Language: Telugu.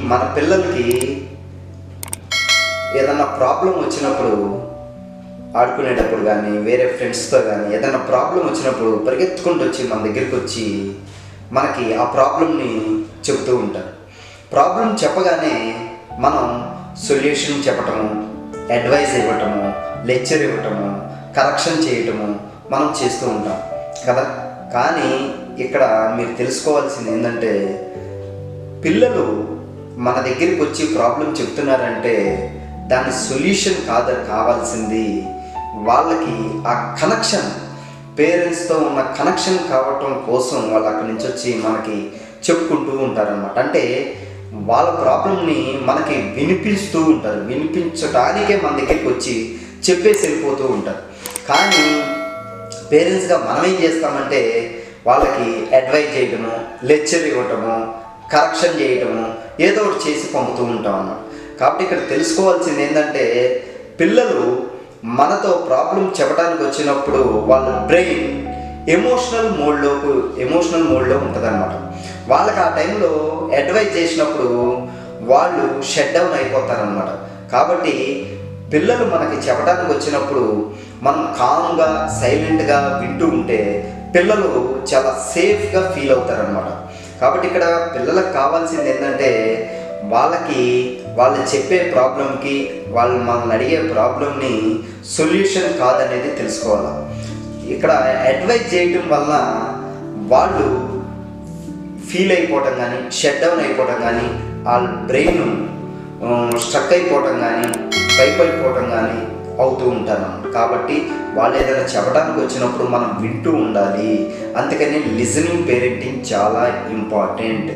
మన పిల్లలకి ఏదన్నా ప్రాబ్లం వచ్చినప్పుడు ఆడుకునేటప్పుడు కానీ వేరే ఫ్రెండ్స్తో కానీ ఏదైనా ప్రాబ్లం వచ్చినప్పుడు పరిగెత్తుకుంటూ వచ్చి మన దగ్గరికి వచ్చి మనకి ఆ ప్రాబ్లంని చెబుతూ ఉంటారు. ప్రాబ్లం చెప్పగానే మనం సొల్యూషన్ చెప్పటము, అడ్వైజ్ ఇవ్వటము, లెక్చర్ ఇవ్వటము, కరెక్షన్ చేయటము మనం చేస్తూ ఉంటాం కదా. కానీ ఇక్కడ మీరు తెలుసుకోవాల్సింది ఏంటంటే, పిల్లలు మన దగ్గరికి వచ్చి ప్రాబ్లం చెప్తున్నారంటే దాని సొల్యూషన్ కావాల్సింది వాళ్ళకి ఆ కనెక్షన్, పేరెంట్స్తో ఉన్న కనెక్షన్ కావటం కోసం వాళ్ళు అక్కడి నుంచి వచ్చి మనకి చెప్పుకుంటూ ఉంటారనమాట. అంటే వాళ్ళ ప్రాబ్లంని మనకి వినిపిస్తూ ఉంటారు, వినిపించడానికే మన దగ్గరికి వచ్చి చెప్పేసి వెళ్ళిపోతూ ఉంటారు. కానీ పేరెంట్స్గా మనం ఏం చేస్తామంటే వాళ్ళకి అడ్వైజ్ చేయటము, లెక్చర్ ఇవ్వటము, కరెక్షన్ చేయటము, ఏదో ఒకటి చేసి పంపుతూ ఉంటాం అన్నమాట. కాబట్టి ఇక్కడ తెలుసుకోవాల్సింది ఏంటంటే, పిల్లలు మనతో ప్రాబ్లం చెప్పడానికి వచ్చినప్పుడు వాళ్ళ బ్రెయిన్ ఎమోషనల్ మోడ్లో ఉంటుంది అనమాట. వాళ్ళకి ఆ టైంలో అడ్వైజ్ చేసినప్పుడు వాళ్ళు షట్ డౌన్ అయిపోతారనమాట. కాబట్టి పిల్లలు మనకి చెప్పడానికి వచ్చినప్పుడు మనం కామ్గా సైలెంట్గా వింటూ ఉంటే పిల్లలు చాలా సేఫ్గా ఫీల్ అవుతారనమాట. కాబట్టి ఇక్కడ పిల్లలకు కావాల్సింది ఏంటంటే, వాళ్ళు చెప్పే ప్రాబ్లంకి, వాళ్ళు మనల్ని అడిగే ప్రాబ్లంని సొల్యూషన్ కాదనేది తెలుసుకోవాలి. ఇక్కడ అడ్వైజ్ చేయటం వల్ల వాళ్ళు ఫీల్ అయిపోవటం కానీ, షట్ డౌన్ అయిపోవటం కానీ, వాళ్ళ బ్రెయిన్ స్ట్రక్ అయిపోవటం కానీ, అయిపోవటం కానీ అవుతూ ఉంటారు. కాబట్టి వాళ్ళు ఏదైనా చెప్పడానికి వచ్చినప్పుడు మనం వింటూ ఉండాలి. అందుకని లిజనింగ్ పేరెంటింగ్ చాలా ఇంపార్టెంట్.